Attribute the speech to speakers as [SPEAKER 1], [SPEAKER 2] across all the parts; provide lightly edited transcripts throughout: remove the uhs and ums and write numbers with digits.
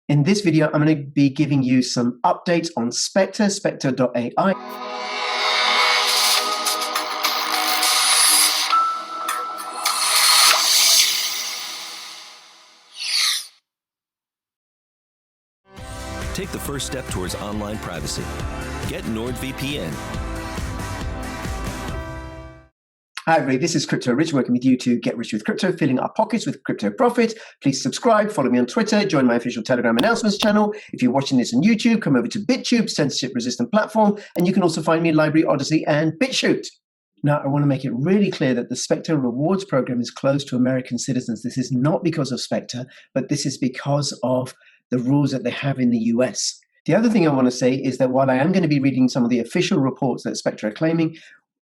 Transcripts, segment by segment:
[SPEAKER 1] In this video, I'm going to be giving you some updates on Spectre, SPECTRE.AI.
[SPEAKER 2] Take the first step towards online privacy. Get NordVPN.
[SPEAKER 1] Hi everybody, this is Crypto Rich, working with you to get rich with crypto, filling our pockets with crypto profit. Please subscribe, follow me on Twitter, join my official Telegram announcements channel. If you're watching this on YouTube, come over to BitTube, censorship-resistant platform, and you can also find me in Library, Odyssey, and Bitchute. Now, I want to make it really clear that the Spectre Rewards program is closed to American citizens. This is not because of Spectre, but this is because of the rules that they have in the US. The other thing I want to say is that while I am going to be reading some of the official reports that Spectre are claiming,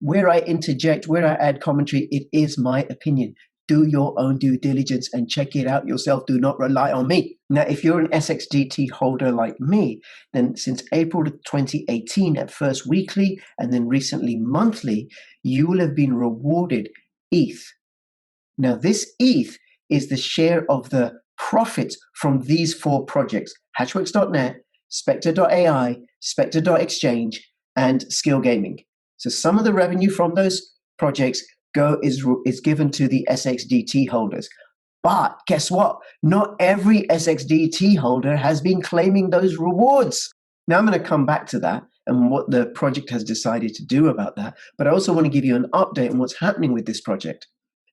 [SPEAKER 1] where I interject, where I add commentary, it is my opinion. Do your own due diligence and check it out yourself. Do not rely on me. Now, if you're an SXDT holder like me, then since April 2018, at first weekly and then recently monthly, you will have been rewarded ETH. Now, this ETH is the share of the profits from these four projects: Hatchworks.net, SPECTRE.AI, SPECTRE.exchange, and Skill Gaming. So some of the revenue from those projects is given to the SXDT holders. But guess what? Not every SXDT holder has been claiming those rewards. Now I'm going to come back to that and what the project has decided to do about that. But I also want to give you an update on what's happening with this project.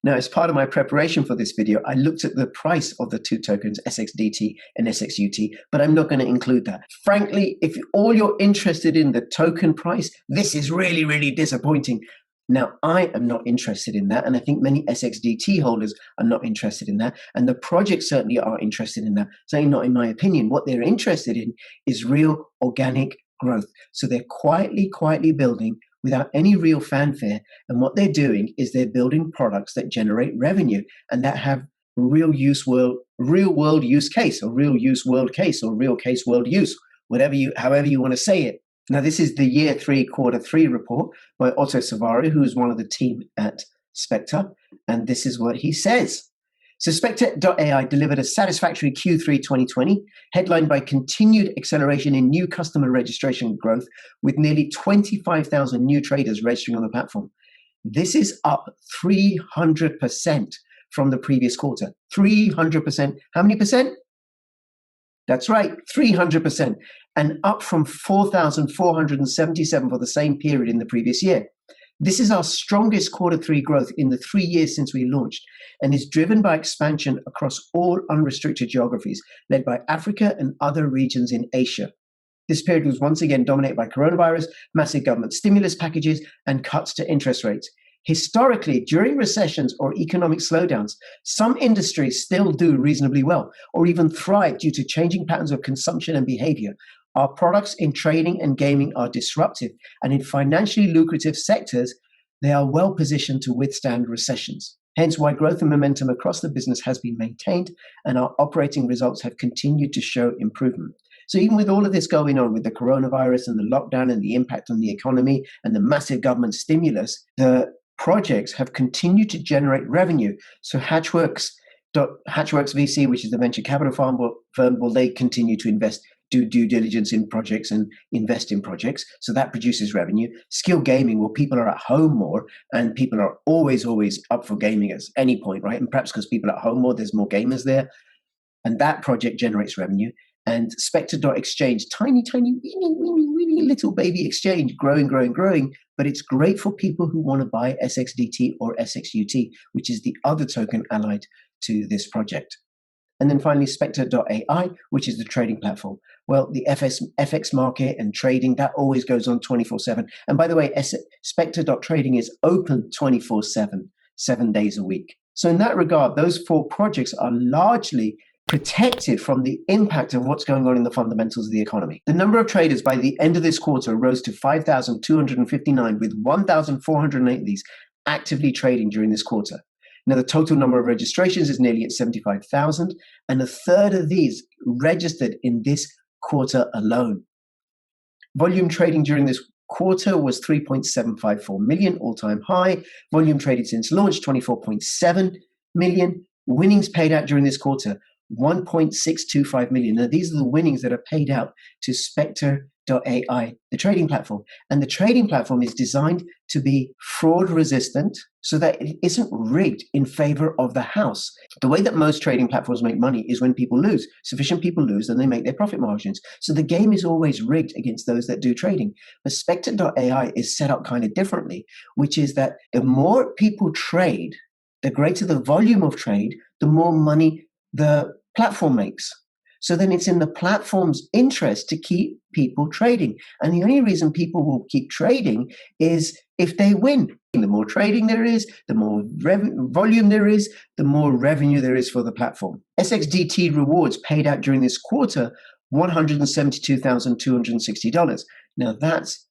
[SPEAKER 1] Now, as part of my preparation for this video, I looked at the price of the two tokens, SXDT and SXUT, but I'm not going to include that. Frankly, if all you're interested in the token price, this is really, really disappointing. Now, I am not interested in that, and I think many SXDT holders are not interested in that, and the projects certainly are interested in that, saying not in my opinion. What they're interested in is real organic growth. So they're quietly building without any real fanfare. And what they're doing is they're building products that generate revenue and that have real world use case, or real use world case, or real case world use, however you want to say it. Now, this is the year 3, quarter 3 report by Otto Savari, who is one of the team at Spectre. And this is what he says. So SPECTRE.AI delivered a satisfactory Q3 2020, headlined by continued acceleration in new customer registration growth, with nearly 25,000 new traders registering on the platform. This is up 300% from the previous quarter. 300%. How many percent? That's right, 300%. And up from 4,477 for the same period in the previous year. This is our strongest quarter 3 growth in the 3 years since we launched, and is driven by expansion across all unrestricted geographies, led by Africa and other regions in Asia. This period was once again dominated by coronavirus, massive government stimulus packages, and cuts to interest rates. Historically, during recessions or economic slowdowns, some industries still do reasonably well, or even thrive due to changing patterns of consumption and behavior. Our products in trading and gaming are disruptive, and in financially lucrative sectors, they are well positioned to withstand recessions. Hence why growth and momentum across the business has been maintained, and our operating results have continued to show improvement. So even with all of this going on with the coronavirus and the lockdown and the impact on the economy and the massive government stimulus, the projects have continued to generate revenue. So Hatchworks VC, which is the venture capital firm, will they continue to do due diligence in projects and invest in projects. So that produces revenue. Skill Gaming, well, people are at home more, and people are always up for gaming at any point, right? And perhaps because people are at home more, there's more gamers there. And that project generates revenue. And SPECTRE.exchange, tiny, weeny little baby exchange, growing. But it's great for people who want to buy SXDT or SXUT, which is the other token allied to this project. And then finally, SPECTRE.AI, which is the trading platform. Well, the FX market and trading, that always goes on 24/7. And by the way, SPECTRE.trading is open 24/7, 7 days a week. So in that regard, those 4 projects are largely protected from the impact of what's going on in the fundamentals of the economy. The number of traders by the end of this quarter rose to 5,259, with 1,408 of these actively trading during this quarter. Now, the total number of registrations is nearly at 75,000, and a third of these registered in this quarter alone. Volume trading during this quarter was 3.754 million, all-time high. Volume traded since launch, 24.7 million. Winnings paid out during this quarter, 1.625 million. Now, these are the winnings that are paid out to SPECTRE.AI, the trading platform. And the trading platform is designed to be fraud resistant so that it isn't rigged in favor of the house. The way that most trading platforms make money is when people lose. Sufficient people lose, then they make their profit margins. So the game is always rigged against those that do trading. But SPECTRE.AI is set up kind of differently, which is that the more people trade, the greater the volume of trade, the more money the platform makes. So then it's in the platform's interest to keep people trading. And the only reason people will keep trading is if they win. The more trading there is, the more volume there is, the more revenue there is for the platform. SXDT rewards paid out during this quarter, $172,260. Now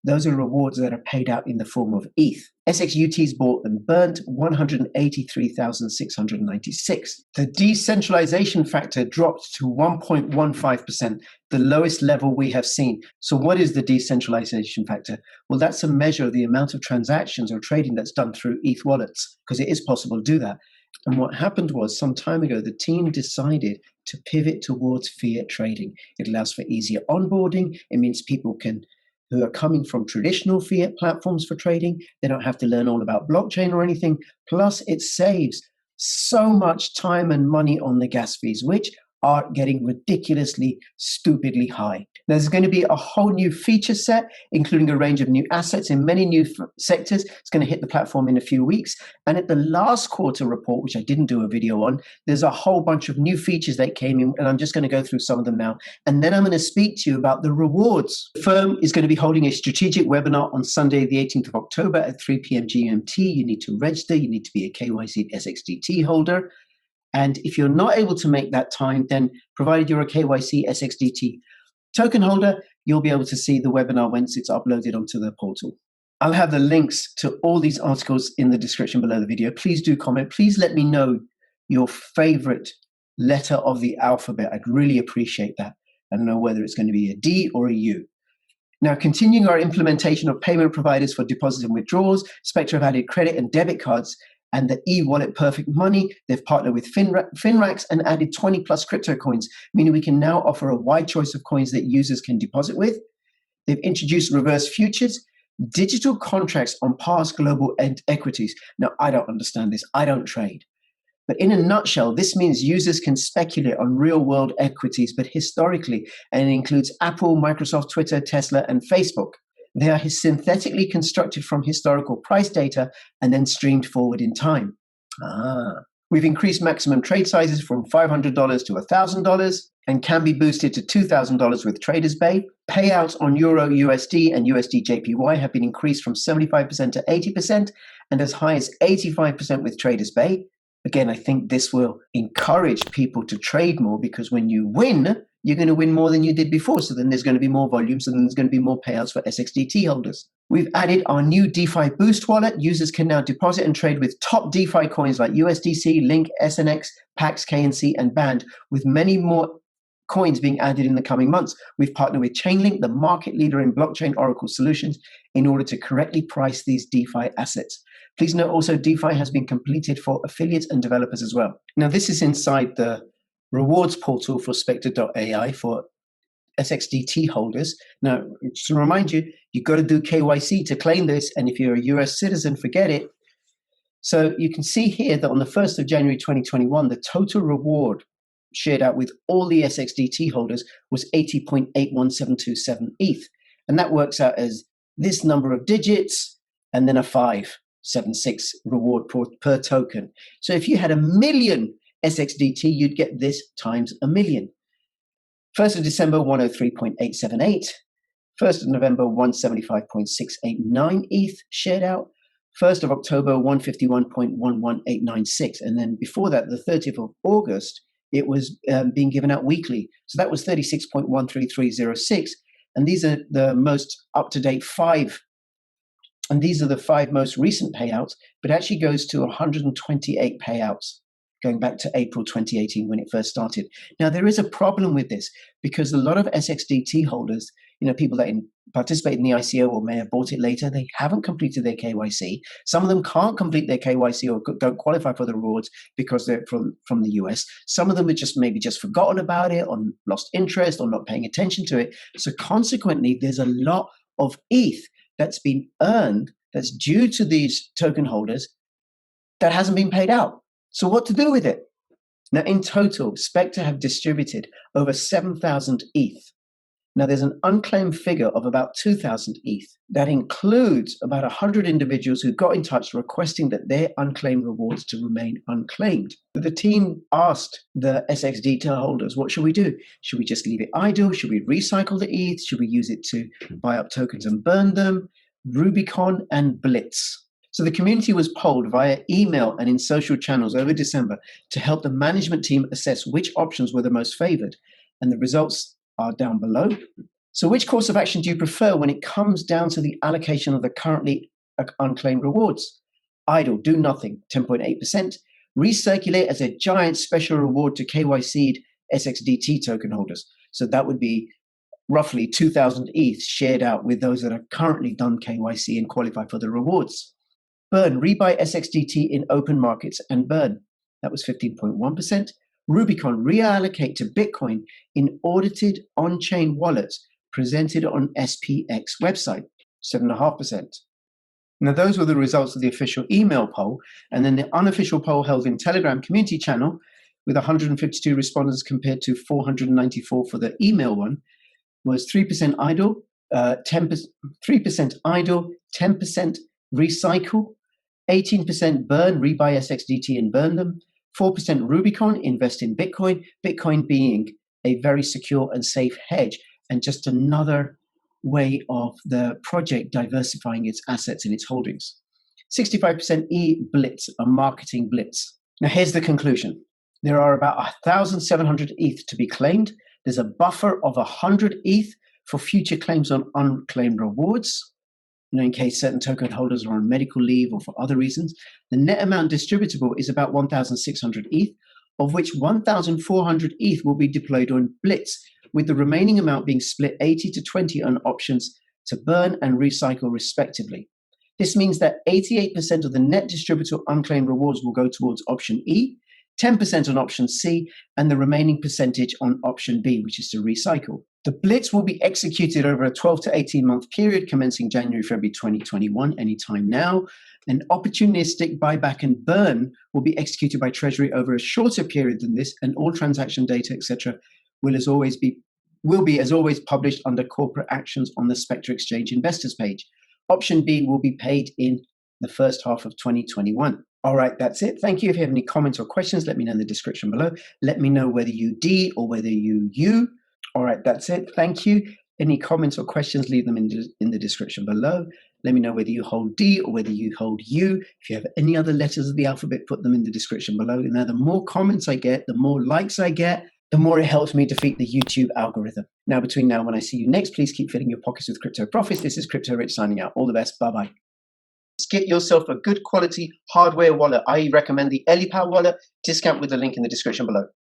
[SPEAKER 1] those are rewards that are paid out in the form of ETH. SXUTs bought and burnt 183,696. The decentralization factor dropped to 1.15%, the lowest level we have seen. So what is the decentralization factor? Well, that's a measure of the amount of transactions or trading that's done through ETH wallets, because it is possible to do that. And what happened was some time ago, the team decided to pivot towards fiat trading. It allows for easier onboarding. It means people who are coming from traditional fiat platforms for trading, they don't have to learn all about blockchain or anything. Plus, it saves so much time and money on the gas fees, which are getting ridiculously, stupidly high. There's going to be a whole new feature set, including a range of new assets in many new sectors. It's going to hit the platform in a few weeks. And at the last quarter report, which I didn't do a video on, there's a whole bunch of new features that came in, and I'm just going to go through some of them now. And then I'm going to speak to you about the rewards. The firm is going to be holding a strategic webinar on Sunday, the 18th of October at 3 p.m. GMT. You need to register. You need to be a KYC'd SXDT holder. And if you're not able to make that time, then provided you're a KYC SXDT token holder, you'll be able to see the webinar once it's uploaded onto the portal. I'll have the links to all these articles in the description below the video. Please do comment. Please let me know your favorite letter of the alphabet. I'd really appreciate that. I don't know whether it's going to be a D or a U. Now, continuing our implementation of payment providers for deposits and withdrawals, Spectre have added credit and debit cards and the e-wallet Perfect Money. They've partnered with Finrax and added 20 plus crypto coins, meaning we can now offer a wide choice of coins that users can deposit with. They've introduced reverse futures, digital contracts on past global equities. Now, I don't understand this. I don't trade. But in a nutshell, this means users can speculate on real-world equities, but historically, and it includes Apple, Microsoft, Twitter, Tesla, and Facebook. They are synthetically constructed from historical price data and then streamed forward in time. We've increased maximum trade sizes from $500 to $1,000 and can be boosted to $2,000 with Traders Bay. Payouts on Euro USD and USD JPY have been increased from 75% to 80% and as high as 85% with Traders Bay. Again, I think this will encourage people to trade more because when you win, you're going to win more than you did before. So then there's going to be more volume. So then there's going to be more payouts for SXDT holders. We've added our new DeFi Boost wallet. Users can now deposit and trade with top DeFi coins like USDC, Link, SNX, Pax, KNC, and Band, with many more coins being added in the coming months. We've partnered with Chainlink, the market leader in blockchain Oracle solutions, in order to correctly price these DeFi assets. Please note also DeFi has been completed for affiliates and developers as well. Now, this is inside the rewards portal for SPECTRE.AI for SXDT holders. Now, just to remind you, you've got to do KYC to claim this, and if you're a US citizen, forget it. So you can see here that on the 1st of January 2021, the total reward shared out with all the SXDT holders was 80.81727 ETH. And that works out as this number of digits and then a 576 reward per token. So if you had 1 million SXDT, you'd get this times 1 million. 1st of December, 103.878. 1st of November, 175.689 ETH shared out. 1st of October, 151.11896. And then before that, the 30th of August, it was being given out weekly. So that was 36.13306. And these are the most up-to-date 5. And these are the 5 most recent payouts, but it actually goes to 128 payouts going back to April 2018 when it first started. Now, there is a problem with this because a lot of SXDT holders, people that participate in the ICO or may have bought it later, they haven't completed their KYC. Some of them can't complete their KYC or don't qualify for the rewards because they're from the US. Some of them are maybe just forgotten about it or lost interest or not paying attention to it. So consequently, there's a lot of ETH that's been earned that's due to these token holders that hasn't been paid out. So what to do with it? Now, in total, Spectre have distributed over 7,000 ETH. Now, there's an unclaimed figure of about 2,000 ETH. That includes about 100 individuals who got in touch requesting that their unclaimed rewards to remain unclaimed. The team asked the SXDT holders, what should we do? Should we just leave it idle? Should we recycle the ETH? Should we use it to buy up tokens and burn them? Rubicon and Blitz. So the community was polled via email and in social channels over December to help the management team assess which options were the most favored. And the results are down below. So which course of action do you prefer when it comes down to the allocation of the currently unclaimed rewards? Idle, do nothing, 10.8%. Recirculate as a giant special reward to KYC'd SXDT token holders. So that would be roughly 2,000 ETH shared out with those that are currently done KYC and qualify for the rewards. Burn, rebuy SXDT in open markets and burn. That was 15.1%. Rubicon, reallocate to Bitcoin in audited on-chain wallets presented on SPX website, 7.5%. Now, those were the results of the official email poll, and then the unofficial poll held in Telegram community channel with 152 respondents compared to 494 for the email one was 3% idle, 3% idle, 10% recycle, 18% burn, rebuy SXDT and burn them, 4% Rubicon, invest in Bitcoin, Bitcoin being a very secure and safe hedge and just another way of the project diversifying its assets and its holdings. 65% E-Blitz, a marketing blitz. Now here's the conclusion. There are about 1,700 ETH to be claimed. There's a buffer of 100 ETH for future claims on unclaimed rewards. In case certain token holders are on medical leave or for other reasons. The net amount distributable is about 1,600 ETH, of which 1,400 ETH will be deployed on Blitz, with the remaining amount being split 80 to 20 on options to burn and recycle respectively. This means that 88% of the net distributable unclaimed rewards will go towards option E, 10% on option C, and the remaining percentage on option B, which is to recycle. The Blitz will be executed over a 12 to 18-month period commencing January, February 2021, anytime now. An opportunistic buyback and burn will be executed by Treasury over a shorter period than this, and all transaction data, etc., will be as always published under corporate actions on the Spectre Exchange investors page. Option B will be paid in the first half of 2021. All right, that's it. Thank you. If you have any comments or questions, let me know in the description below. Let me know whether you D or whether you U. All right, that's it. Thank you. Any comments or questions, leave them in the description below. Let me know whether you hold D or whether you hold U. If you have any other letters of the alphabet, put them in the description below. Now, the more comments I get, the more likes I get, the more it helps me defeat the YouTube algorithm. Now, between now and when I see you next, please keep filling your pockets with crypto profits. This is Crypto Rich signing out. All the best. Bye-bye. Get yourself a good quality hardware wallet. I recommend the EliPal wallet. Discount with the link in the description below.